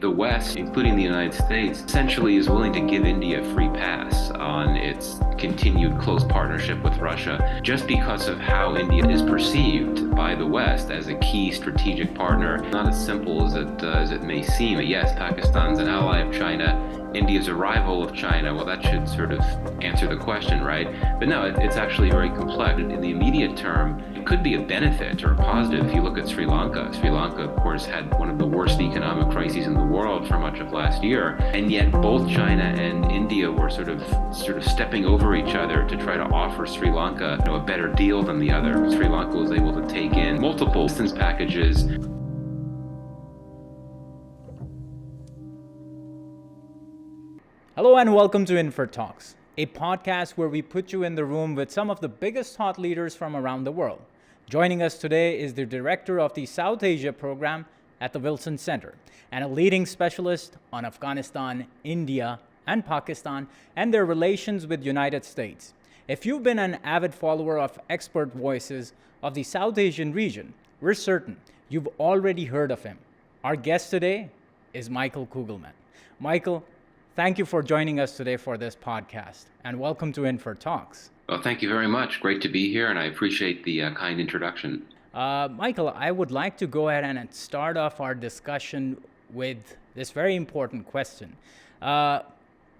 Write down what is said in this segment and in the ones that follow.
the West, including the United States, essentially is willing to give India a free pass on its continued close partnership with Russia just because of how India is perceived by the West as a key strategic partner. Not as simple as it may seem. Yes, Pakistan's an ally of China. India's a rival of China. Well, that should sort of answer the question, right? But no, it's actually very complex. In the immediate term, it could be a benefit or a positive if you look at Sri Lanka. Sri Lanka, of course, had one of the worst economic crises in the world for much of last year, and yet both China and India were sort of stepping over each other to try to offer Sri Lanka, a better deal than the other. Sri Lanka was able to take in multiple assistance packages. Hello and welcome to InferTalks, a podcast where we put you in the room with some of the biggest thought leaders from around the world. Joining us today is the director of the South Asia program at the Wilson Center and a leading specialist on Afghanistan, India, and Pakistan and their relations with the United States. If you've been an avid follower of expert voices of the South Asian region, we're certain you've already heard of him. Our guest today is Michael Kugleman. Michael, thank you for joining us today for this podcast, and welcome to InferTalks. Well, thank you very much. Great to be here, and I appreciate the kind introduction. Michael, I would like to go ahead and start off our discussion with this very important question.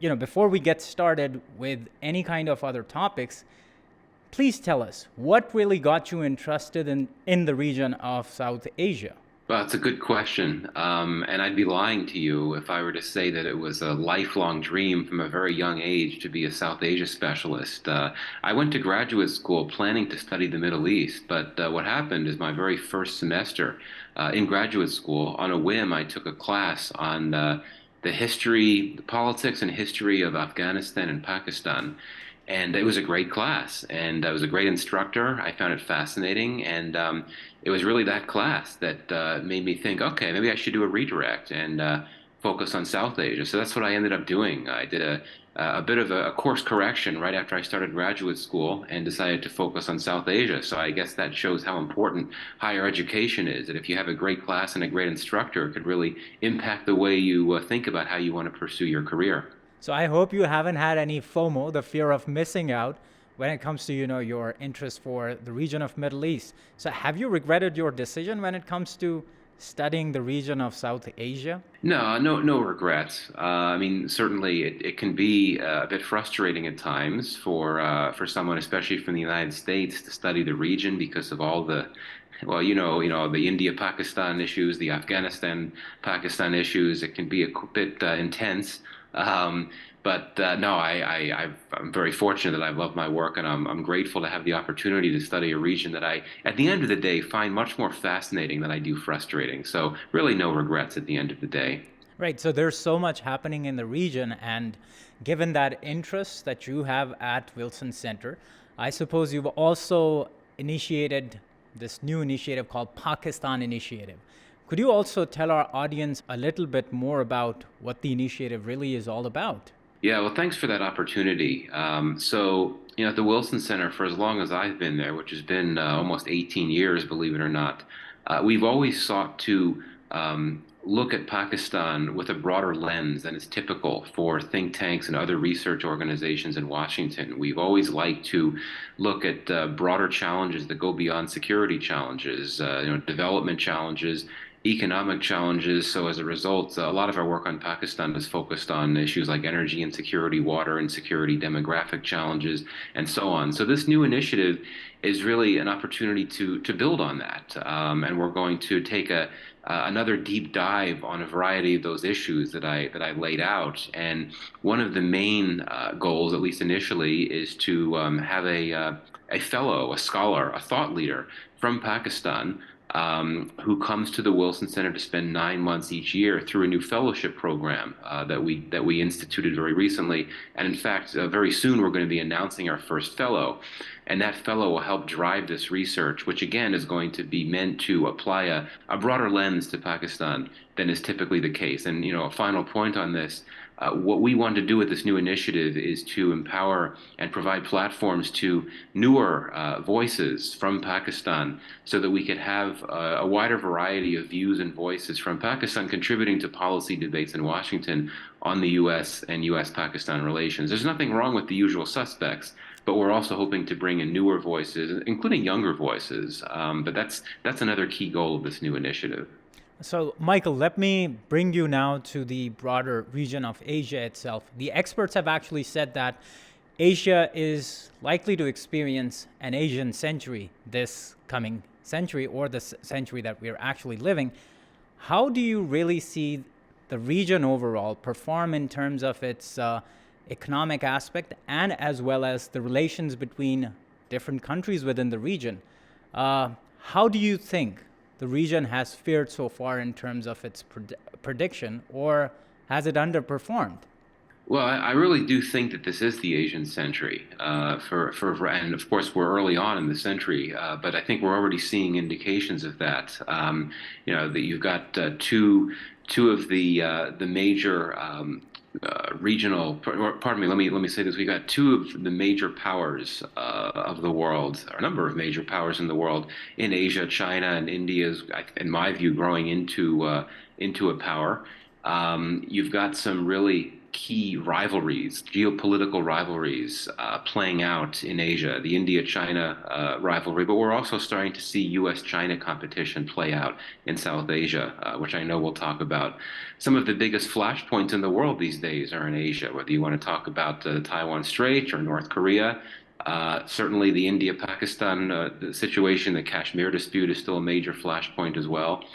Before we get started with any kind of other topics, please tell us what really got you interested in the region of South Asia? Well, it's a good question. And I'd be lying to you if I were to say that it was a lifelong dream from a very young age to be a South Asia specialist. I went to graduate school planning to study the Middle East, but what happened is my very first semester in graduate school, on a whim, I took a class on the history, the politics and history of Afghanistan and Pakistan. And it was a great class, and I was a great instructor. I found it fascinating, and it was really that class that made me think, okay, maybe I should do a redirect and focus on South Asia. So that's what I ended up doing. I did a bit of a course correction right after I started graduate school and decided to focus on South Asia. So I guess that shows how important higher education is, that if you have a great class and a great instructor, it could really impact the way you think about how you want to pursue your career. So I hope you haven't had any FOMO, the fear of missing out, when it comes to, your interest for the region of Middle East. So have you regretted your decision when it comes to studying the region of South Asia? No regrets. Certainly it can be a bit frustrating at times for someone, especially from the United States, to study the region because of all the the India-Pakistan issues, the Afghanistan-Pakistan issues. It can be a bit intense. I'm very fortunate that I love my work, and I'm grateful to have the opportunity to study a region that I, at the end of the day, find much more fascinating than I do frustrating. So really no regrets at the end of the day. Right. So there's so much happening in the region, and given that interest that you have at Wilson Center, I suppose you've also initiated this new initiative called Pakistan Initiative. Could you also tell our audience a little bit more about what the initiative really is all about? Yeah, well, thanks for that opportunity. At the Wilson Center, for as long as I've been there, which has been almost 18 years, believe it or not, we've always sought to look at Pakistan with a broader lens than is typical for think tanks and other research organizations in Washington. We've always liked to look at broader challenges that go beyond security challenges, development challenges, economic challenges. So as a result, a lot of our work on Pakistan is focused on issues like energy insecurity, water insecurity, demographic challenges, and so on. So this new initiative is really an opportunity to build on that. And we're going to take another deep dive on a variety of those issues that I laid out. And one of the main goals, at least initially, is to have a fellow, a scholar, a thought leader from Pakistan who comes to the Wilson Center to spend 9 months each year through a new fellowship program that we instituted very recently. And in fact, very soon we're going to be announcing our first fellow. And that fellow will help drive this research, which again is going to be meant to apply a broader lens to Pakistan than is typically the case. And a final point on this. What we want to do with this new initiative is to empower and provide platforms to newer voices from Pakistan so that we could have a wider variety of views and voices from Pakistan contributing to policy debates in Washington on the U.S. and U.S.-Pakistan relations. There's nothing wrong with the usual suspects, but we're also hoping to bring in newer voices, including younger voices. But that's another key goal of this new initiative. So, Michael, let me bring you now to the broader region of Asia itself. The experts have actually said that Asia is likely to experience an Asian century this coming century, or the century that we're actually living. How do you really see the region overall perform in terms of its economic aspect and as well as the relations between different countries within the region? How do you think the region has fared so far in terms of its prediction, or has it underperformed? Well, I really do think that this is the Asian century, and of course we're early on in the century, but I think we're already seeing indications of that. That you've got two of the major regional. Pardon me. Let me say this. We've got two of the major powers of the world, or a number of major powers in the world, in Asia. China and India is, in my view, growing into a power. You've got some really key rivalries, geopolitical rivalries, playing out in Asia, the India-China rivalry, but we're also starting to see U.S.-China competition play out in South Asia, which I know we'll talk about. Some of the biggest flashpoints in the world these days are in Asia, whether you want to talk about the Taiwan Strait or North Korea. Certainly the India-Pakistan situation, the Kashmir dispute is still a major flashpoint as well.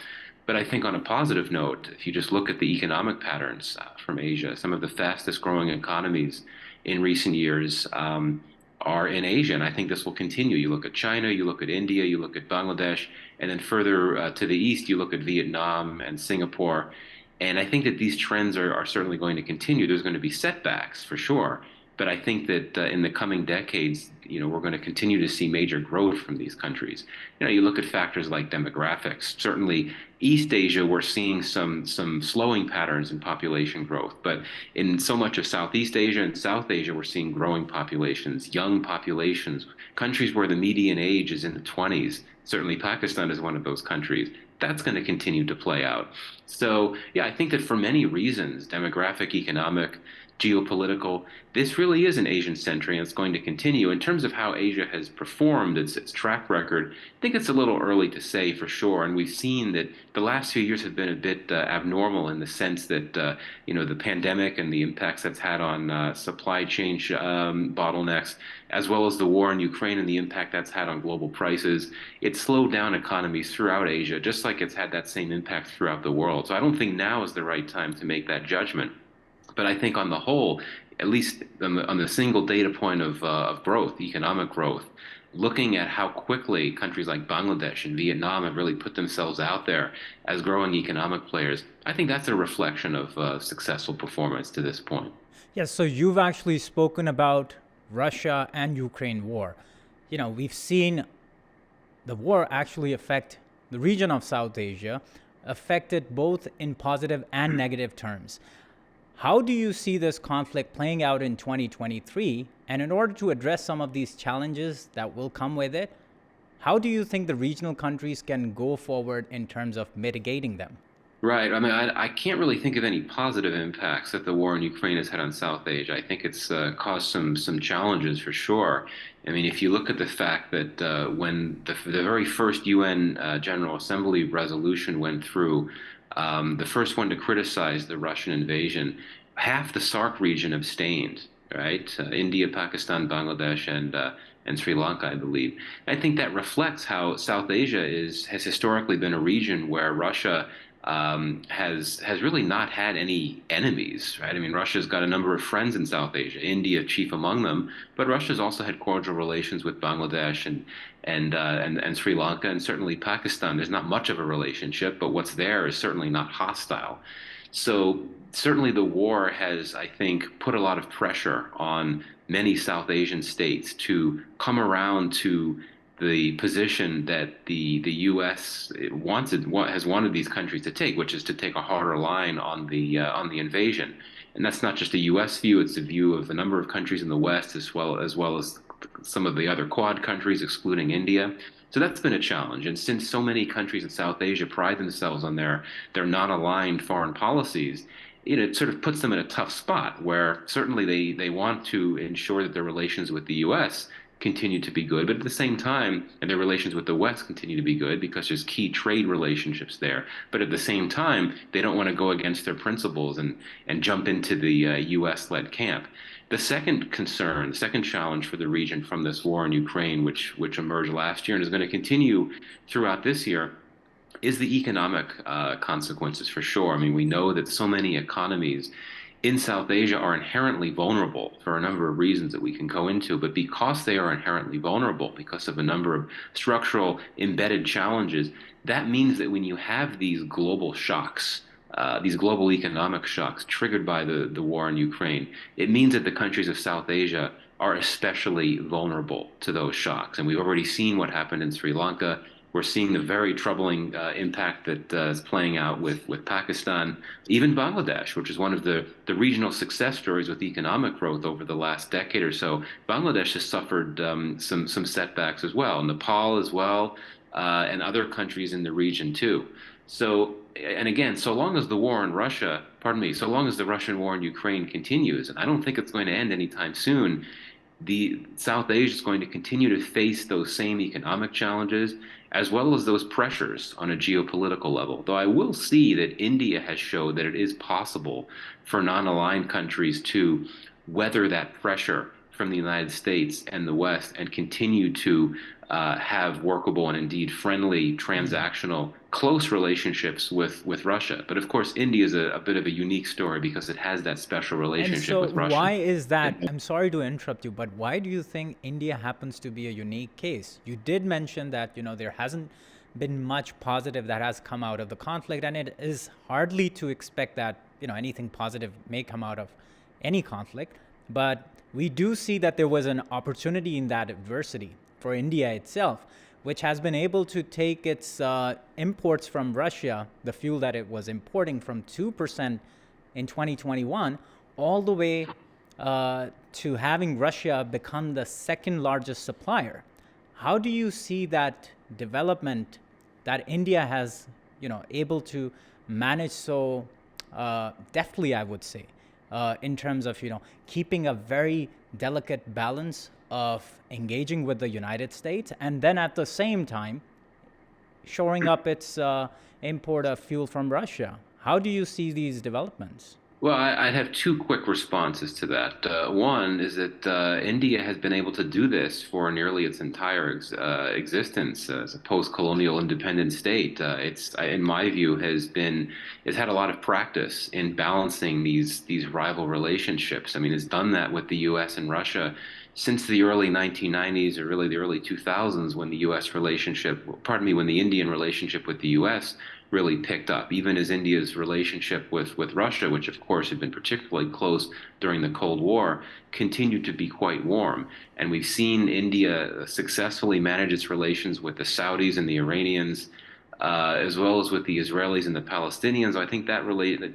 But I think on a positive note, if you just look at the economic patterns from Asia, some of the fastest growing economies in recent years are in Asia, and I think this will continue. You look at China, you look at India, you look at Bangladesh, and then further to the east, you look at Vietnam and Singapore. And I think that these trends are certainly going to continue. There's going to be setbacks for sure. But I think that in the coming decades, we're going to continue to see major growth from these countries. You look at factors like demographics. Certainly, East Asia, we're seeing some slowing patterns in population growth. But in so much of Southeast Asia and South Asia, we're seeing growing populations, young populations, countries where the median age is in the 20s. Certainly, Pakistan is one of those countries. That's going to continue to play out. So, yeah, I think that for many reasons, demographic, economic, geopolitical, this really is an Asian century, and it's going to continue. In terms of how Asia has performed, its track record, I think it's a little early to say for sure. And we've seen that the last few years have been a bit abnormal in the sense that the pandemic and the impacts that's had on supply chain bottlenecks, as well as the war in Ukraine and the impact that's had on global prices. It's slowed down economies throughout Asia, just like it's had that same impact throughout the world. So I don't think now is the right time to make that judgment. But I think on the whole, at least on the single data point of growth, economic growth, looking at how quickly countries like Bangladesh and Vietnam have really put themselves out there as growing economic players, I think that's a reflection of successful performance to this point. Yes, so you've actually spoken about Russia and Ukraine war. We've seen the war actually affect the region of South Asia, affected both in positive and negative terms. How do you see this conflict playing out in 2023? And in order to address some of these challenges that will come with it, how do you think the regional countries can go forward in terms of mitigating them? Right. I mean, I can't really think of any positive impacts that the war in Ukraine has had on South Asia. I think it's caused some challenges for sure. I mean, if you look at the fact that when the very first UN General Assembly resolution went through, the first one to criticize the Russian invasion, half the SAARC region abstained, right? India, Pakistan, Bangladesh, and Sri Lanka, I believe. I think that reflects how South Asia has historically been a region where Russia has really not had any enemies, right? I mean, Russia's got a number of friends in South Asia, India chief among them, but Russia's also had cordial relations with Bangladesh and Sri Lanka, and certainly Pakistan. There's not much of a relationship, but what's there is certainly not hostile. So certainly the war has, I think, put a lot of pressure on many South Asian states to come around to the position that the U.S. Has wanted these countries to take, which is to take a harder line on the invasion. And that's not just a U.S. view; it's a view of a number of countries in the West, as well as some of the other Quad countries, excluding India. So that's been a challenge. And since so many countries in South Asia pride themselves on their non-aligned foreign policies, it sort of puts them in a tough spot where certainly they want to ensure that their relations with the U.S. continue to be good, but at the same time, and their relations with the West continue to be good because there's key trade relationships there. But at the same time, they don't want to go against their principles and jump into the U.S.-led camp. The second concern, the second challenge for the region from this war in Ukraine, which emerged last year and is going to continue throughout this year, is the economic consequences for sure. I mean, we know that so many economies in South Asia are inherently vulnerable for a number of reasons that we can go into, but because they are inherently vulnerable, because of a number of structural embedded challenges, that means that when you have these global shocks, these global economic shocks triggered by the war in Ukraine, it means that the countries of South Asia are especially vulnerable to those shocks. And we've already seen what happened in Sri Lanka. We're seeing the very troubling impact that is playing out with Pakistan, even Bangladesh, which is one of the regional success stories with economic growth over the last decade or so. Bangladesh has suffered some setbacks as well, Nepal as well, and other countries in the region too. So, and again, so long as the war in Russia, pardon me, so long as the Russian war in Ukraine continues, and I don't think it's going to end anytime soon, the South Asia is going to continue to face those same economic challenges as well as those pressures on a geopolitical level. Though I will see that India has showed that it is possible for non-aligned countries to weather that pressure from the United States and the West and continue to have workable and indeed friendly, transactional, close relationships with Russia. But of course, India is a bit of a unique story because it has that special And relationship so, with Russia. why is that? I'm sorry to interrupt you, but why do you think India happens to be a unique case? You did mention that, there hasn't been much positive that has come out of the conflict, and it is hardly to expect that, anything positive may come out of any conflict. But we do see that there was an opportunity in that adversity for India itself, which has been able to take its imports from Russia, the fuel that it was importing, from 2% in 2021 all the way to having Russia become the second largest supplier. How do you see that development that India has, able to manage so deftly, I would say, in terms of, keeping a very delicate balance of engaging with the United States and then at the same time shoring up its import of fuel from Russia? How do you see these developments? Well, I'd have two quick responses to that. One is that India has been able to do this for nearly its entire existence as a post-colonial independent state. In my view, has had a lot of practice in balancing these rival relationships. I mean, it's done that with the U.S. and Russia since the early 1990s, or really the early 2000s, when when the Indian relationship with the U.S. really picked up, even as India's relationship with Russia, which of course had been particularly close during the Cold War, continued to be quite warm. And we've seen India successfully manage its relations with the Saudis and the Iranians, as well as with the Israelis and the Palestinians. I think that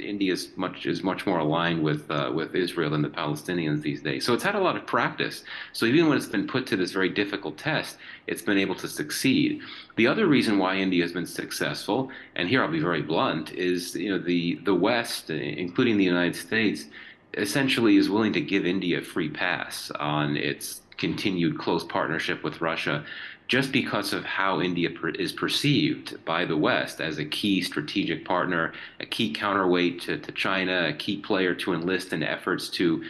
India is much more aligned with Israel than the Palestinians these days. So it's had a lot of practice. So even when it's been put to this very difficult test, it's been able to succeed. The other reason why India has been successful, and here I'll be very blunt, is the West, including the United States, essentially is willing to give India a free pass on its continued close partnership with Russia, just because of how India is perceived by the West as a key strategic partner, a key counterweight to China, a key player to enlist in efforts to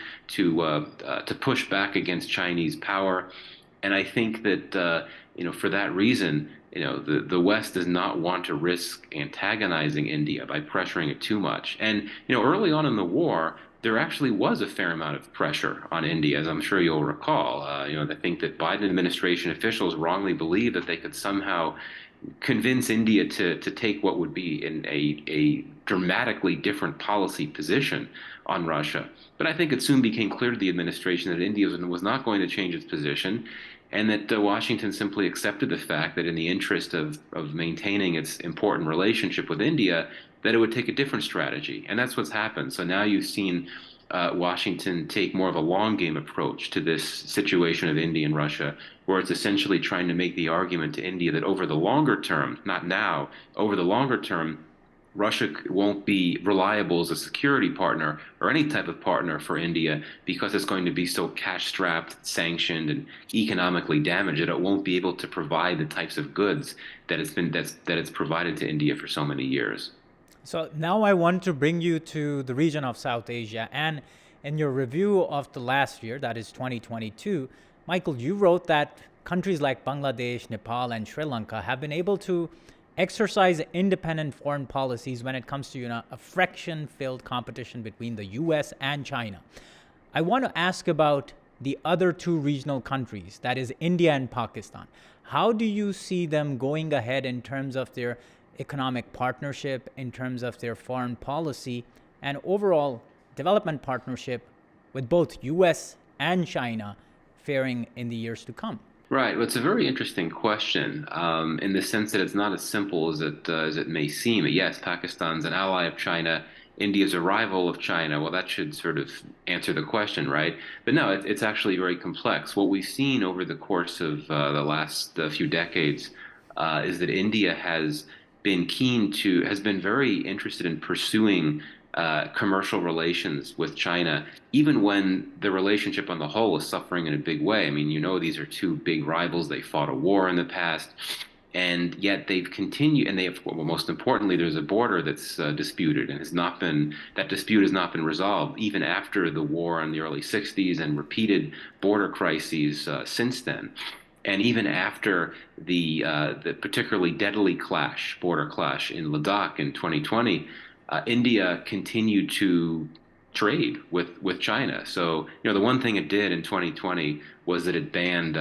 push back against Chinese power. And I think that for that reason, the West does not want to risk antagonizing India by pressuring it too much. And early on in the war, there actually was a fair amount of pressure on India, as I'm sure you'll recall. I think that Biden administration officials wrongly believed that they could somehow convince India to take what would be in a dramatically different policy position on Russia. But I think it soon became clear to the administration that India was not going to change its position. and that Washington simply accepted the fact that in the interest of maintaining its important relationship with India, that it would take a different strategy. And that's what's happened. So now you've seen Washington take more of a long game approach to this situation of India and Russia, where it's essentially trying to make the argument to India that over the longer term, not now, over the longer term, Russia won't be reliable as a security partner or any type of partner for India because it's going to be so cash strapped, sanctioned, and economically damaged that it won't be able to provide the types of goods that it's provided to India for so many years. So now I want to bring you to the region of South Asia. And in your review of the last year, that is 2022, Michael, you wrote that countries like Bangladesh, Nepal, and Sri Lanka have been able to exercise independent foreign policies when it comes to a friction-filled competition between the U.S. and China. I want to ask about the other two regional countries, that is India and Pakistan. How do you see them going ahead in terms of their economic partnership, in terms of their foreign policy, and overall development partnership with both U.S. and China faring in the years to come? Right. Well, it's a very interesting question, in the sense that it's not as simple as it may seem. Yes, Pakistan's an ally of China. India's a rival of China. Well, that should sort of answer the question, right? But no, it's actually very complex. What we've seen over the course of the last few decades is that India has been very interested in pursuing commercial relations with China, even when the relationship on the whole is suffering in a big way. I mean, these are two big rivals. They fought a war in the past, and yet they've continued. And well, most importantly, there's a border that's disputed, and that dispute has not been resolved, even after the war in the early '60s and repeated border crises since then. And even after the particularly deadly border clash in Ladakh in 2020, India continued to trade with China. So, the one thing it did in 2020 was that it banned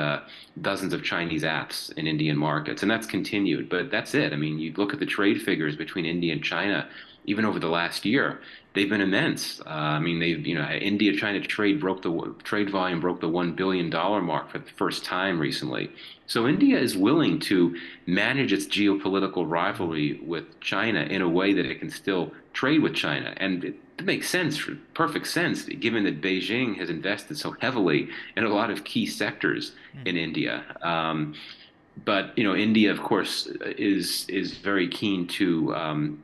dozens of Chinese apps in Indian markets, and that's continued. But that's it. I mean, you look at the trade figures between India and China, even over the last year, they've been immense. I mean, India-China trade volume broke the $1 billion mark for the first time recently. So India is willing to manage its geopolitical rivalry with China in a way that it can still trade with China. And it makes sense, perfect sense, given that Beijing has invested so heavily in a lot of key sectors in India. But India, of course, is very keen to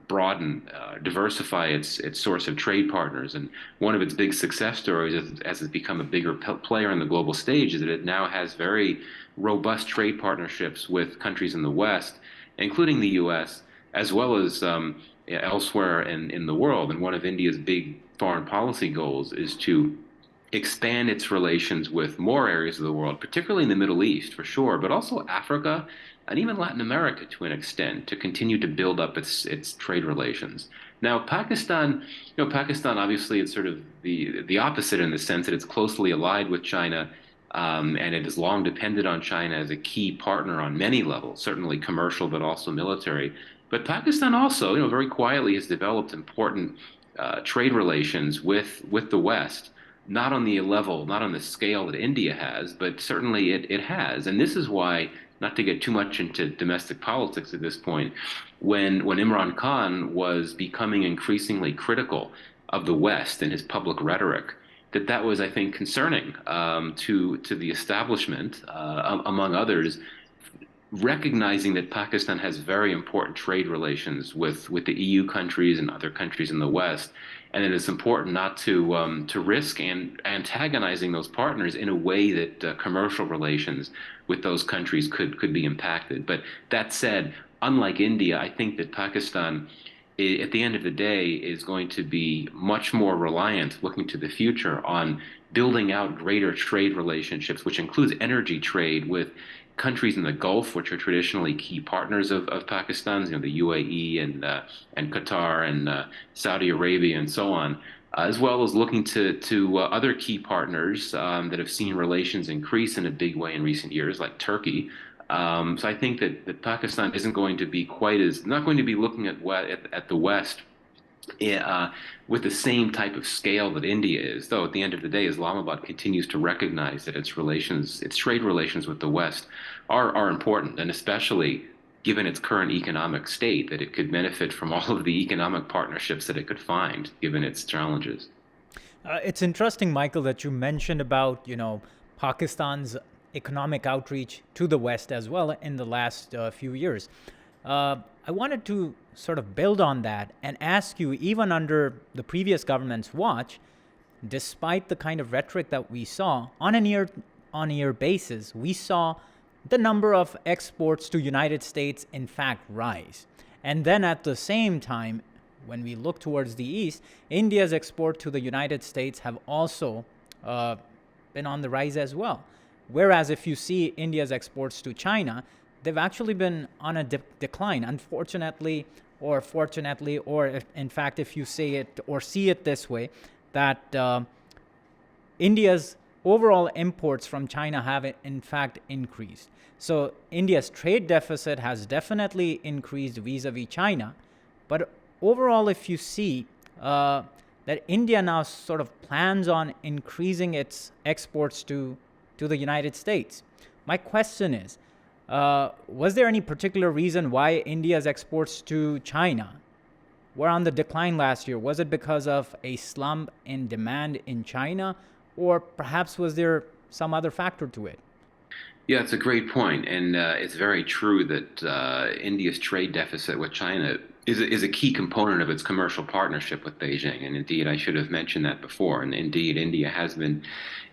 broaden, diversify its source of trade partners. And one of its big success stories, as it's become a bigger player on the global stage, is that it now has very robust trade partnerships with countries in the West, including the U.S., as well as elsewhere in the world. And one of India's big foreign policy goals is to expand its relations with more areas of the world, particularly in the Middle East, for sure, but also Africa and even Latin America to an extent, to continue to build up its trade relations. Now, Pakistan obviously is sort of the opposite in the sense that it's closely allied with China, and it has long depended on China as a key partner on many levels, certainly commercial, but also military. But Pakistan also, very quietly has developed important trade relations with the West, not on the level, not on the scale that India has, but certainly it has. And this is why, not to get too much into domestic politics at this point, when Imran Khan was becoming increasingly critical of the West in his public rhetoric, that was, I think, concerning to the establishment, among others, recognizing that Pakistan has very important trade relations with the EU countries and other countries in the West, and that it's important not to risk antagonizing those partners in a way that commercial relations with those countries could be impacted. But that said, unlike India, I think that Pakistan, at the end of the day, is going to be much more reliant, looking to the future, on building out greater trade relationships, which includes energy trade with countries in the Gulf, which are traditionally key partners of Pakistan's, the UAE and Qatar and Saudi Arabia and so on, as well as looking to other key partners that have seen relations increase in a big way in recent years, like Turkey. So I think that Pakistan isn't going to be not going to be looking at the West with the same type of scale that India is. Though at the end of the day, Islamabad continues to recognize that its trade relations with the West are important, and especially given its current economic state, that it could benefit from all of the economic partnerships that it could find, given its challenges. It's interesting, Michael, that you mentioned about Pakistan's economic outreach to the West as well in the last few years. I wanted to sort of build on that and ask you, even under the previous government's watch, despite the kind of rhetoric that we saw on a year basis, we saw the number of exports to United States in fact rise. And then at the same time, when we look towards the east, India's export to the United States have also been on the rise as well. Whereas if you see India's exports to China, they've actually been on a decline, unfortunately, or fortunately, or in fact, if you say it or see it this way, that India's overall imports from China have in fact increased. So India's trade deficit has definitely increased vis-a-vis China, but overall, if you see that India now sort of plans on increasing its exports to the United States, my question is, was there any particular reason why India's exports to China were on the decline last year? Was it because of a slump in demand in China, or perhaps was there some other factor to it? Yeah, it's a great point, and it's very true that India's trade deficit with China is a key component of its commercial partnership with Beijing. And indeed, I should have mentioned that before. And indeed, India has been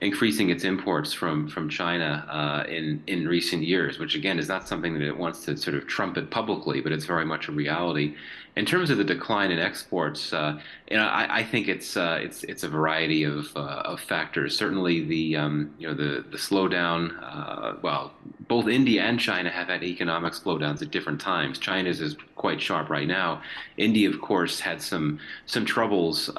increasing its imports from China in recent years, which again is not something that it wants to sort of trumpet publicly, but it's very much a reality. In terms of the decline in exports, I think it's a variety of factors. Certainly, the slowdown. Well, both India and China have had economic slowdowns at different times. China's is quite sharp right now. India, of course, had some troubles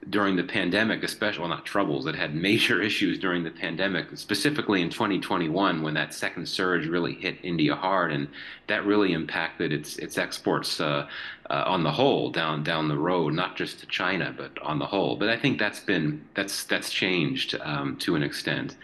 during the pandemic, especially, well, not troubles, it had major issues during the pandemic, specifically in 2021 when that second surge really hit India hard, and that really impacted its exports on the whole down the road, not just to China, but on the whole. But I think that's changed to an extent.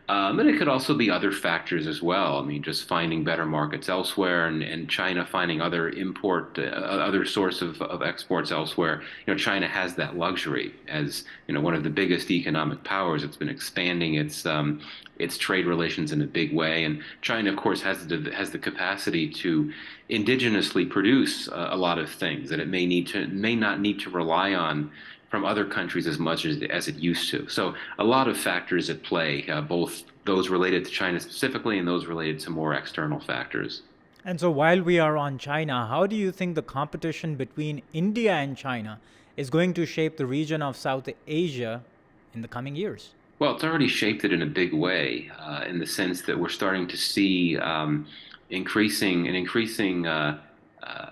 And it could also be other factors as well. I mean, just finding better markets elsewhere, and China finding other source of exports elsewhere. China has that luxury as one of the biggest economic powers. It's been expanding its trade relations in a big way, and China, of course, has the capacity to indigenously produce a lot of things that it may not need to rely on from other countries as much as it used to. So a lot of factors at play, both those related to China specifically and those related to more external factors. And so while we are on China, how do you think the competition between India and China is going to shape the region of South Asia in the coming years? Well, it's already shaped it in a big way, in the sense that we're starting to see increasing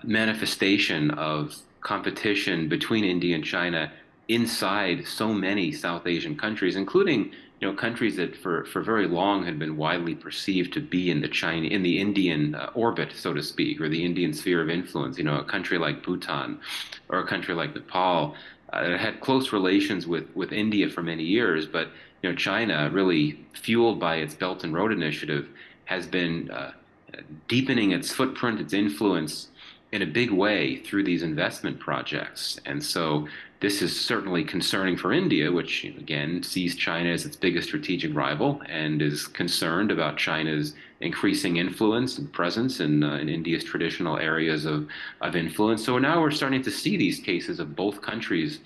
manifestation of competition between India and China inside so many South Asian countries, including countries that for very long had been widely perceived to be in the Indian orbit, so to speak, or the Indian sphere of influence. A country like Bhutan or a country like Nepal had close relations with India for many years, but China, really fueled by its Belt and Road Initiative, has been deepening its footprint, its influence in a big way through these investment projects. And so this is certainly concerning for India, which again sees China as its biggest strategic rival and is concerned about China's increasing influence and presence in India's traditional areas of influence. So now we're starting to see these cases of both countries,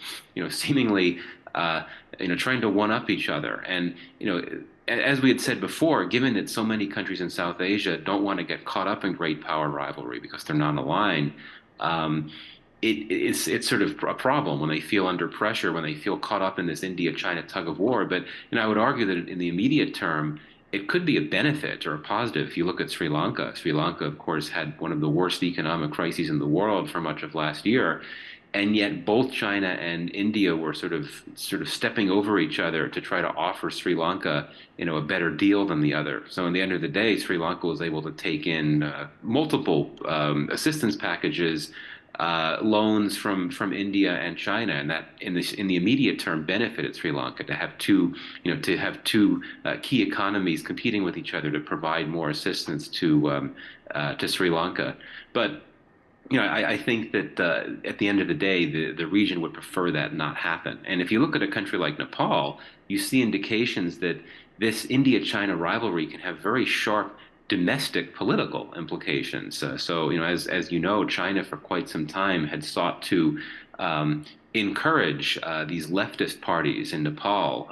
seemingly trying to one up each other. And as we had said before, given that so many countries in South Asia don't want to get caught up in great power rivalry because they're not aligned, it's sort of a problem when they feel under pressure, when they feel caught up in this India-China tug of war. But I would argue that in the immediate term, it could be a benefit or a positive. If you look at Sri Lanka, of course, had one of the worst economic crises in the world for much of last year. And yet both China and India were sort of stepping over each other to try to offer Sri Lanka, a better deal than the other. So in the end of the day, Sri Lanka was able to take in multiple assistance packages loans from India and China, and that in the immediate term benefited Sri Lanka to have two key economies competing with each other to provide more assistance to Sri Lanka. But I think that at the end of the day, the region would prefer that not happen. And if you look at a country like Nepal, you see indications that this India-China rivalry can have very sharp domestic political implications. So, as you know, China for quite some time had sought to encourage these leftist parties in Nepal,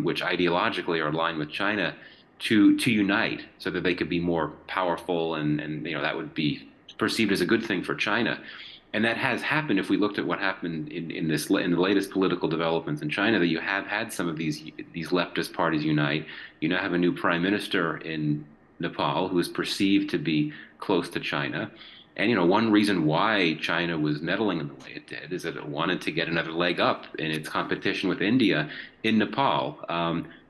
which ideologically are aligned with China, to unite so that they could be more powerful, and that would be perceived as a good thing for China. And that has happened. If we looked at what happened in the latest political developments in China, that you have had some of these leftist parties unite. You now have a new prime minister in Nepal who is perceived to be close to China. And one reason why China was meddling in the way it did is that it wanted to get another leg up in its competition with India in Nepal,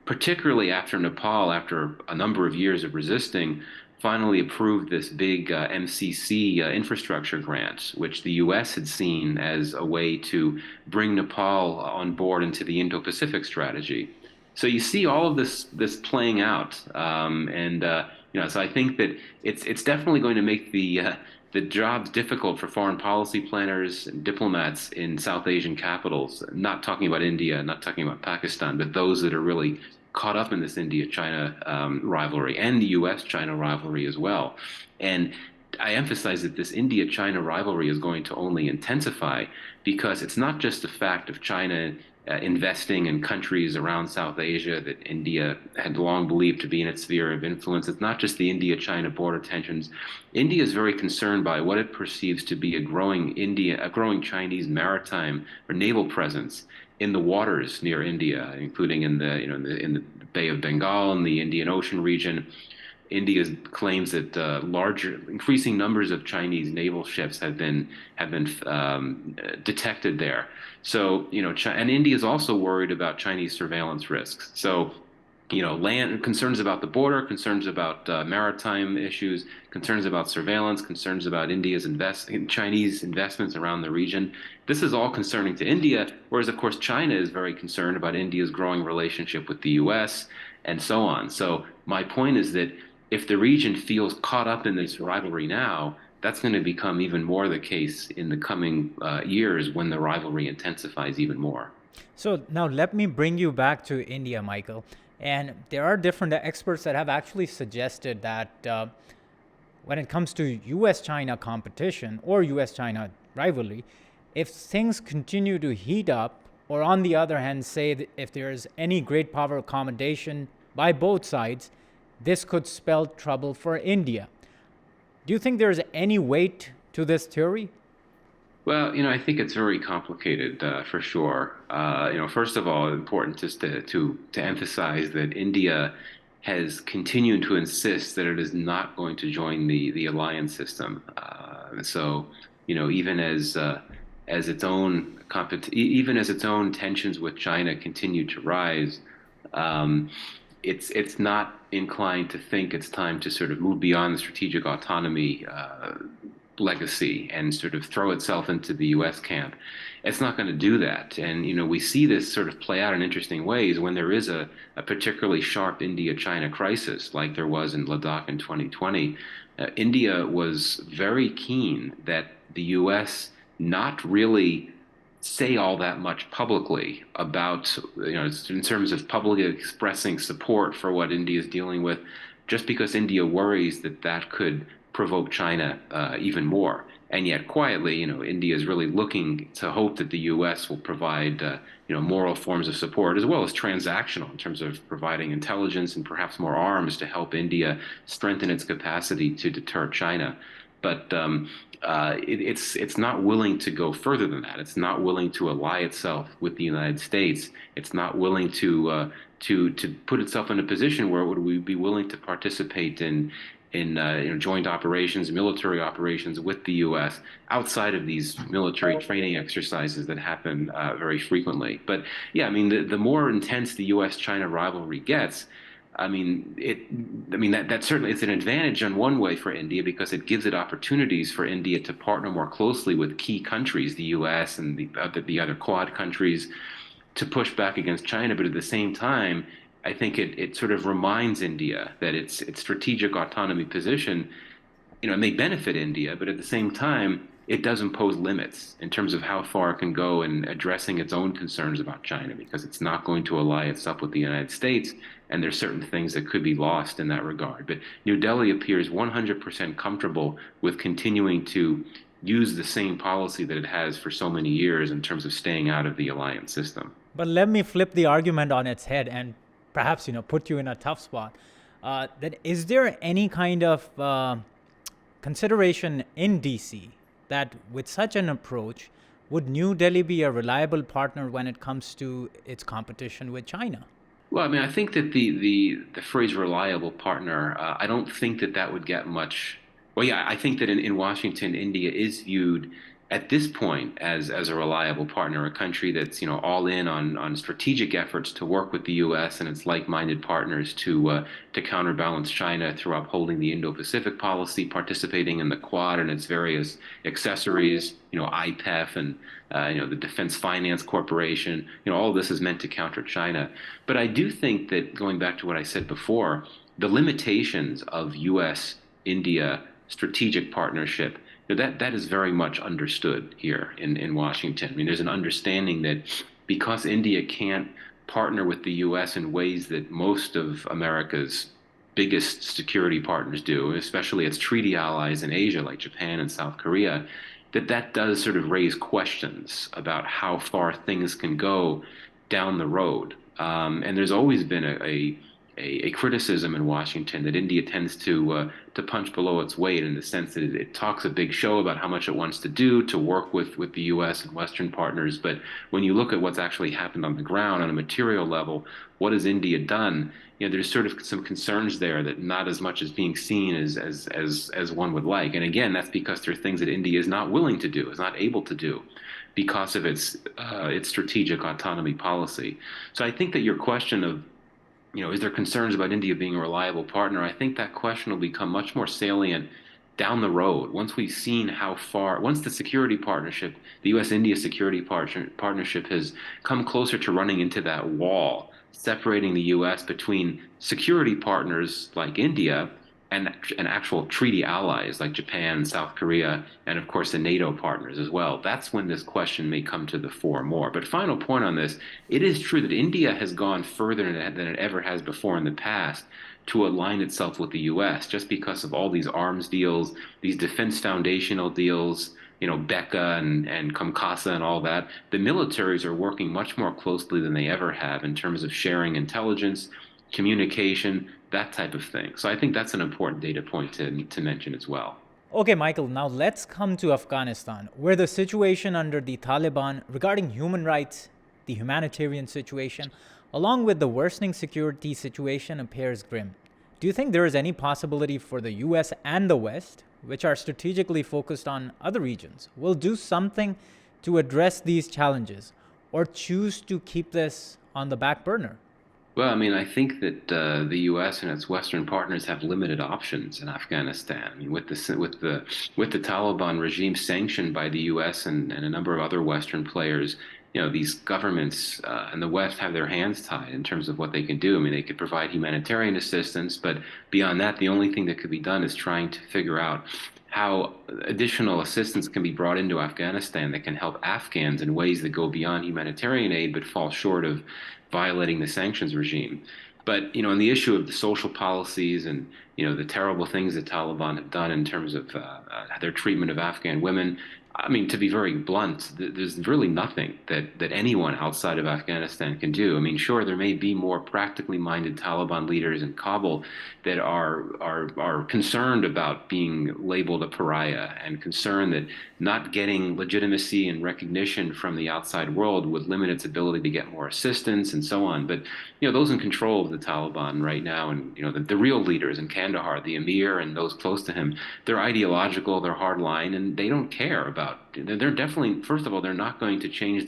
particularly after Nepal, after a number of years of resisting, finally approved this big MCC infrastructure grant, which the U.S. had seen as a way to bring Nepal on board into the Indo-Pacific strategy. So you see all of this playing out, so I think that it's definitely going to make the jobs difficult for foreign policy planners and diplomats in South Asian capitals. Not talking about India, not talking about Pakistan, but those that are really caught up in this India-China rivalry and the U.S.-China rivalry as well. And I emphasize that this India-China rivalry is going to only intensify because it's not just the fact of China investing in countries around South Asia that India had long believed to be in its sphere of influence. It's not just the India-China border tensions. India is very concerned by what it perceives to be a growing Chinese maritime or naval presence in the waters near India, including in the Bay of Bengal and the Indian Ocean region. India claims that increasing numbers of Chinese naval ships have been detected there. So and India is also worried about Chinese surveillance risks. So land concerns about the border, concerns about maritime issues, concerns about surveillance, concerns about Chinese investments around the region. This is all concerning to India, whereas of course China is very concerned about India's growing relationship with the U.S. and so on. So my point is that if the region feels caught up in this rivalry now, that's going to become even more the case in the coming years when the rivalry intensifies even more. So now let me bring you back to India, Michael. And there are different experts that have actually suggested that when it comes to US-China competition or US-China rivalry, if things continue to heat up, or on the other hand, say that if there is any great power accommodation by both sides, this could spell trouble for India. Do you think there's any weight to this theory? Well, I think it's very complicated for sure. First of all, important just to emphasize that India has continued to insist that it is not going to join the alliance system. So, even as even as its own tensions with China continue to rise, it's not inclined to think it's time to sort of move beyond the strategic autonomy legacy and sort of throw itself into the U.S. camp. It's not going to do that. And, we see this sort of play out in interesting ways when there is a particularly sharp India-China crisis like there was in Ladakh in 2020. India was very keen that the U.S. not really say all that much publicly about, in terms of publicly expressing support for what India is dealing with, just because India worries that that could provoke China even more. And yet, quietly, India is really looking to hope that the U.S. will provide, moral forms of support as well as transactional in terms of providing intelligence and perhaps more arms to help India strengthen its capacity to deter China. But it's not willing to go further than that. It's not willing to ally itself with the United States. It's not willing to put itself in a position where it would be willing to participate in joint operations, military operations with the U.S. outside of these military training exercises that happen very frequently. But yeah, I mean, the more intense the U.S.-China rivalry gets, I mean, that certainly is an advantage in one way for India because it gives it opportunities for India to partner more closely with key countries, the U.S. and the other Quad countries, to push back against China. But at the same time, I think it sort of reminds India that its strategic autonomy position, it may benefit India, but at the same time, it does impose limits in terms of how far it can go in addressing its own concerns about China, because it's not going to ally itself with the United States, and there's certain things that could be lost in that regard. But New Delhi appears 100% comfortable with continuing to use the same policy that it has for so many years in terms of staying out of the alliance system. But let me flip the argument on its head and perhaps put you in a tough spot. That is there any kind of consideration in DC that with such an approach, would New Delhi be a reliable partner when it comes to its competition with China? Well, I mean, I think that the phrase reliable partner, I don't think that that would get much. Well, yeah, I think that in Washington, India is viewed at this point as a reliable partner, a country that's all in on strategic efforts to work with the U.S. and its like-minded partners to counterbalance China through upholding the Indo-Pacific policy, participating in the Quad and its various accessories, IPEF and the Defense Finance Corporation. All of this is meant to counter China. But I do think that, going back to what I said before, the limitations of U.S. India strategic partnership, that is very much understood here in Washington. I mean, there's an understanding that because India can't partner with the U.S. in ways that most of America's biggest security partners do, especially its treaty allies in Asia like Japan and South Korea, that does sort of raise questions about how far things can go down the road. And there's always been a criticism in Washington that India tends to punch below its weight, in the sense that it talks a big show about how much it wants to do to work with the U.S. and Western partners. But when you look at what's actually happened on the ground on a material level, what has India done? There's sort of some concerns there that not as much is being seen as one would like. And again, that's because there are things that India is not willing to do, is not able to do, because of its strategic autonomy policy. So I think that your question of is there concerns about India being a reliable partner? I think that question will become much more salient down the road, once we've seen how far, once the security partnership, the U.S.-India security partnership has come closer to running into that wall, separating the U.S. between security partners like India and actual treaty allies like Japan, South Korea, and of course the NATO partners as well. That's when this question may come to the fore more. But final point on this, it is true that India has gone further than it ever has before in the past to align itself with the U.S. just because of all these arms deals, these defense foundational deals, Becca and Kamkasa and all that. The militaries are working much more closely than they ever have in terms of sharing intelligence, communication, that type of thing. So I think that's an important data point to mention as well. Okay, Michael, now let's come to Afghanistan, where the situation under the Taliban regarding human rights, the humanitarian situation, along with the worsening security situation appears grim. Do you think there is any possibility for the US and the West, which are strategically focused on other regions, will do something to address these challenges, or choose to keep this on the back burner? Well, I mean, I think that the U.S. and its Western partners have limited options in Afghanistan. I mean, with the Taliban regime sanctioned by the U.S. and a number of other Western players, these governments in the West have their hands tied in terms of what they can do. I mean, they could provide humanitarian assistance, but beyond that, the only thing that could be done is trying to figure out how additional assistance can be brought into Afghanistan that can help Afghans in ways that go beyond humanitarian aid but fall short of violating the sanctions regime. But on the issue of the social policies and the terrible things that Taliban have done in terms of their treatment of Afghan women, I mean, to be very blunt, there's really nothing that anyone outside of Afghanistan can do. I mean, sure, there may be more practically minded Taliban leaders in Kabul that are concerned about being labeled a pariah and concerned that not getting legitimacy and recognition from the outside world would limit its ability to get more assistance and so on. But those in control of the Taliban right now, and the real leaders in Kandahar, the emir and those close to him, they're ideological, they're hardline, and they don't care about. They're definitely, first of all, they're not going to change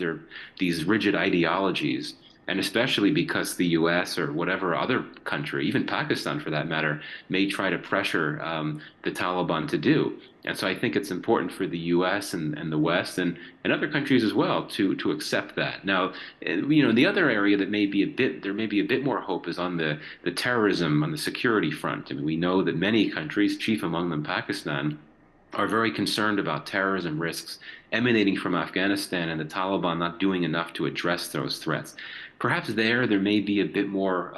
these rigid ideologies And especially because the U.S. or whatever other country, even Pakistan for that matter, may try to pressure the Taliban to do. And so I think it's important for the U.S. and the West and other countries as well to accept that. Now, the other area that may be there may be a bit more hope is on the terrorism, on the security front. I mean, we know that many countries, chief among them Pakistan, are very concerned about terrorism risks emanating from Afghanistan and the Taliban not doing enough to address those threats. Perhaps there may be a bit more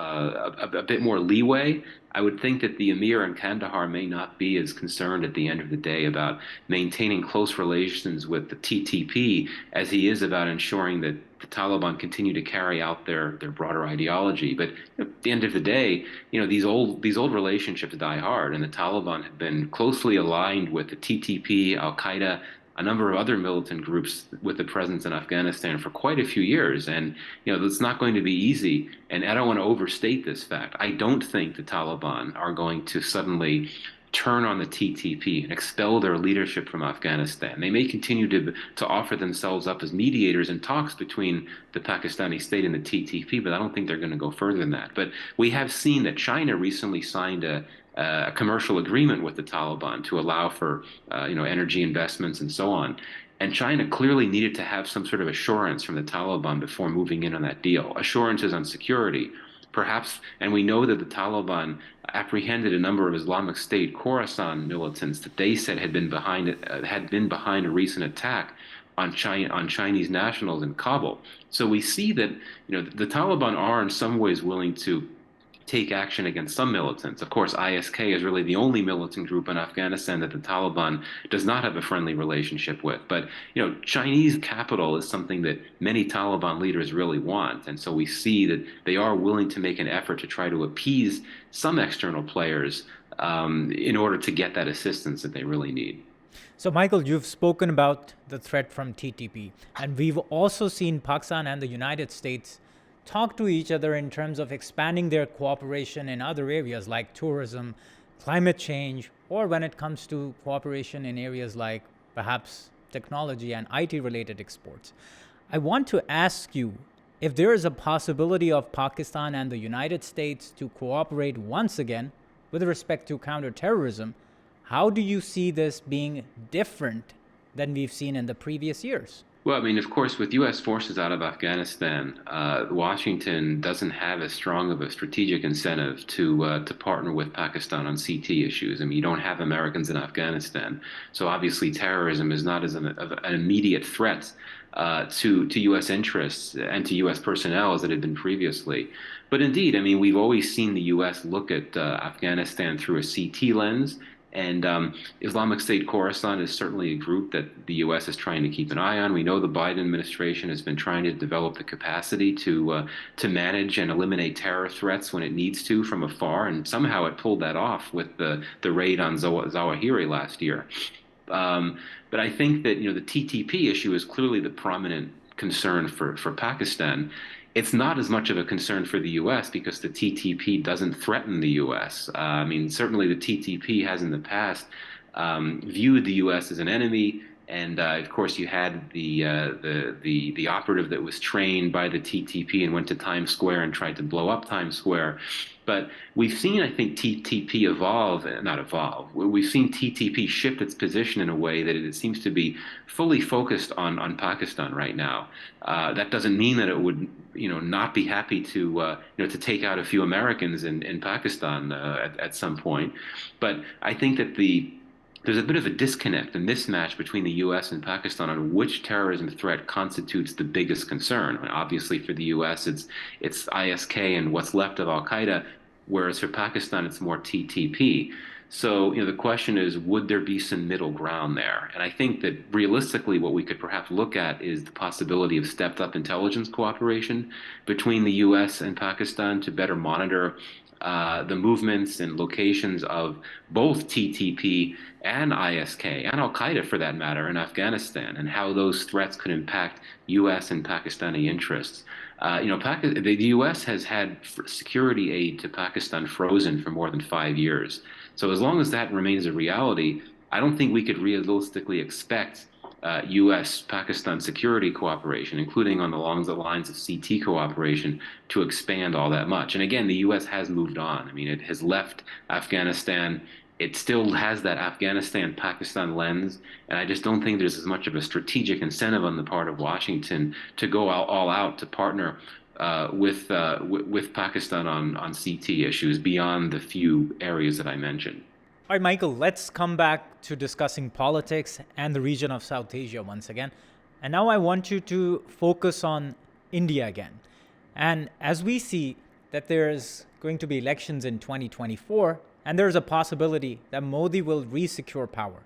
leeway. I would think that the Emir in Kandahar may not be as concerned at the end of the day about maintaining close relations with the TTP as he is about ensuring that the Taliban continue to carry out their broader ideology. But at the end of the day, these old relationships die hard, and the Taliban have been closely aligned with the TTP, Al Qaeda, a number of other militant groups with a presence in Afghanistan for quite a few years. And, it's not going to be easy. And I don't want to overstate this fact. I don't think the Taliban are going to suddenly turn on the TTP and expel their leadership from Afghanistan. They may continue to offer themselves up as mediators in talks between the Pakistani state and the TTP, but I don't think they're going to go further than that. But we have seen that China recently signed a commercial agreement with the Taliban to allow for energy investments and so on. And China clearly needed to have some sort of assurance from the Taliban before moving in on that deal. Assurances on security, perhaps, and we know that the Taliban apprehended a number of Islamic State Khorasan militants that they said had been behind a recent attack on Chinese nationals in Kabul. So we see that the Taliban are in some ways willing to take action against some militants. Of course, ISK is really the only militant group in Afghanistan that the Taliban does not have a friendly relationship with. But, Chinese capital is something that many Taliban leaders really want. And so we see that they are willing to make an effort to try to appease some external players in order to get that assistance that they really need. So, Michael, you've spoken about the threat from TTP, and we've also seen Pakistan and the United States talk to each other in terms of expanding their cooperation in other areas like tourism, climate change, or when it comes to cooperation in areas like perhaps technology and IT-related exports. I want to ask you if there is a possibility of Pakistan and the United States to cooperate once again with respect to counterterrorism. How do you see this being different than we've seen in the previous years? Well, I mean, of course, with U.S. forces out of Afghanistan, Washington doesn't have as strong of a strategic incentive to partner with Pakistan on CT issues. I mean, you don't have Americans in Afghanistan, so obviously terrorism is not as an immediate threat to U.S. interests and to U.S. personnel as it had been previously. But indeed, I mean, we've always seen the U.S. look at Afghanistan through a CT lens. And Islamic State Khorasan is certainly a group that the U.S. is trying to keep an eye on. We know the Biden administration has been trying to develop the capacity to manage and eliminate terror threats when it needs to from afar, and somehow it pulled that off with the raid on Zawahiri last year. But I think that the TTP issue is clearly the prominent concern for Pakistan. It's not as much of a concern for the U.S. because the TTP doesn't threaten the U.S. I mean, certainly the TTP has in the past viewed the U.S. as an enemy, and of course you had the operative that was trained by the TTP and went to Times Square and tried to blow up Times Square. But we've seen, I think, TTP not evolve. We've seen TTP shift its position in a way that it seems to be fully focused on Pakistan right now. That doesn't mean that it would, not be happy to take out a few Americans in Pakistan at some point. But I think that there's a bit of a disconnect, a mismatch between the U.S. and Pakistan on which terrorism threat constitutes the biggest concern. I mean, obviously, for the U.S., it's ISK and what's left of Al Qaeda, whereas for Pakistan, it's more TTP. So, the question is, would there be some middle ground there? And I think that realistically, what we could perhaps look at is the possibility of stepped up intelligence cooperation between the U.S. and Pakistan to better monitor the movements and locations of both TTP and ISK and Al Qaeda, for that matter, in Afghanistan, and how those threats could impact U.S. and Pakistani interests. The U.S. has had security aid to Pakistan frozen for more than 5 years. So as long as that remains a reality, I don't think we could realistically expect U.S.-Pakistan security cooperation, including on the lines of CT cooperation, to expand all that much. And again, the U.S. has moved on. I mean, it has left Afghanistan. It still has that Afghanistan-Pakistan lens, and I just don't think there's as much of a strategic incentive on the part of Washington to go all out to partner with Pakistan on CT issues beyond the few areas that I mentioned. All right, Michael, let's come back to discussing politics and the region of South Asia once again. And now I want you to focus on India again. And as we see that there's going to be elections in 2024, and there's a possibility that Modi will re-secure power.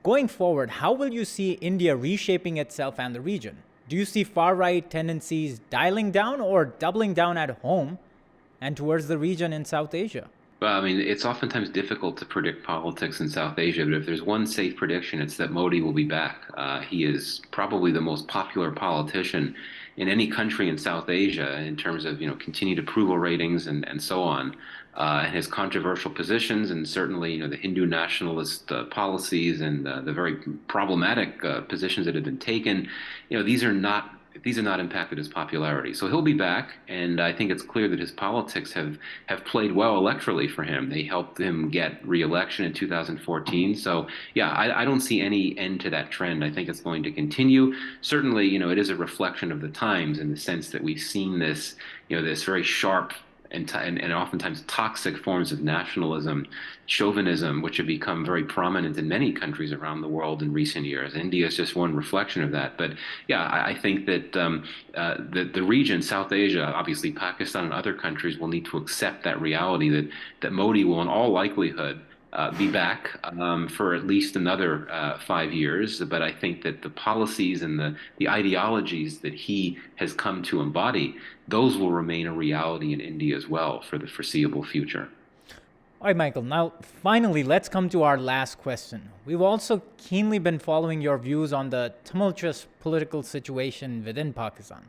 Going forward, how will you see India reshaping itself and the region? Do you see far-right tendencies dialing down or doubling down at home and towards the region in South Asia? Well, I mean, it's oftentimes difficult to predict politics in South Asia, but if there's one safe prediction, it's that Modi will be back. He is probably the most popular politician in any country in South Asia in terms of, continued approval ratings and so on. And his controversial positions, and certainly, the Hindu nationalist policies and the very problematic positions that have been taken, these are not impacted his popularity. So he'll be back, and I think it's clear that his politics have played well electorally for him. They helped him get re-election in 2014. So yeah, I don't see any end to that trend. I think it's going to continue. Certainly, it is a reflection of the times in the sense that we've seen this, this very sharp and oftentimes toxic forms of nationalism, chauvinism, which have become very prominent in many countries around the world in recent years. India is just one reflection of that. But yeah, I think that the region, South Asia, obviously Pakistan and other countries will need to accept that reality that Modi will in all likelihood be back for at least another 5 years. But I think that the policies and the ideologies that he has come to embody, those will remain a reality in India as well for the foreseeable future. All right, Michael. Now, finally, let's come to our last question. We've also keenly been following your views on the tumultuous political situation within Pakistan.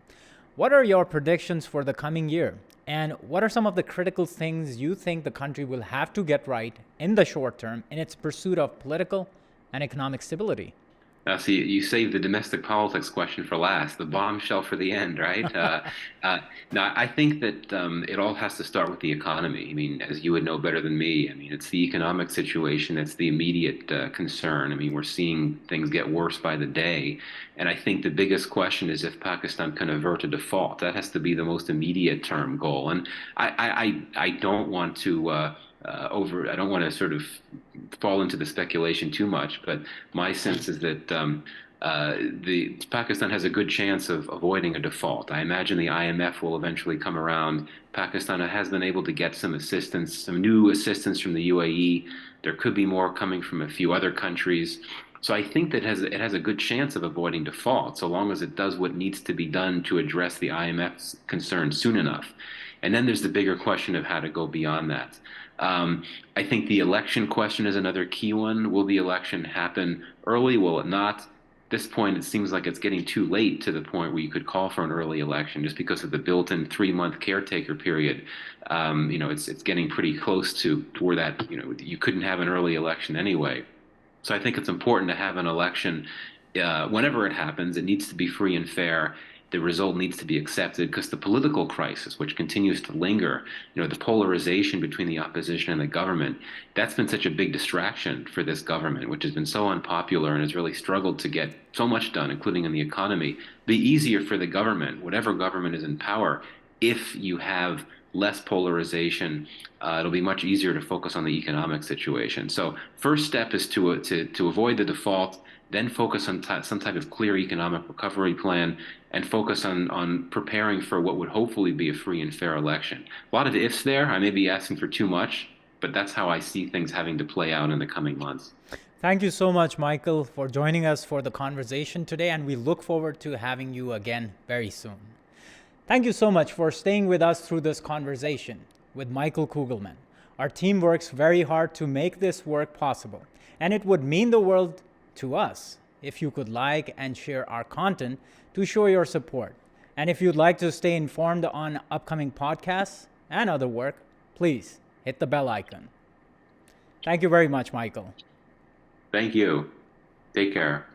What are your predictions for the coming year? And what are some of the critical things you think the country will have to get right in the short term in its pursuit of political and economic stability? See, you saved the domestic politics question for last, the bombshell for the end, right? Now, I think that it all has to start with the economy. I mean, as you would know better than me, I mean, it's the economic situation that's the immediate concern. I mean, we're seeing things get worse by the day. And I think the biggest question is if Pakistan can avert a default. That has to be the most immediate term goal. And I don't want to I don't want to sort of fall into the speculation too much, but my sense is that the Pakistan has a good chance of avoiding a default. I imagine the IMF will eventually come around. Pakistan has been able to get some assistance, some new assistance from the UAE. There could be more coming from a few other countries. So I think that it has a good chance of avoiding default, so long as it does what needs to be done to address the IMF's concerns soon enough. And then there's the bigger question of how to go beyond that. I think the election question is another key one. Will the election happen early? Will it not? At this point, it seems like it's getting too late to the point where you could call for an early election just because of the built-in 3-month caretaker period. It's getting pretty close to where that, you couldn't have an early election anyway. So I think it's important to have an election whenever it happens. It needs to be free and fair. The result needs to be accepted because the political crisis, which continues to linger, the polarization between the opposition and the government, that's been such a big distraction for this government, which has been so unpopular and has really struggled to get so much done, including in the economy. Be easier for the government, whatever government is in power, if you have less polarization. It'll be much easier to focus on the economic situation. So first step is to avoid the default, then focus on some type of clear economic recovery plan, and focus on preparing for what would hopefully be a free and fair election. A lot of ifs there. I may be asking for too much, but that's how I see things having to play out in the coming months. Thank you so much, Michael, for joining us for the conversation today, and we look forward to having you again very soon. Thank you so much for staying with us through this conversation with Michael Kugleman. Our team works very hard to make this work possible, and it would mean the world to us if you could like and share our content to show your support. And if you'd like to stay informed on upcoming podcasts and other work, please hit the bell icon. Thank you very much, Michael. Thank you. Take care.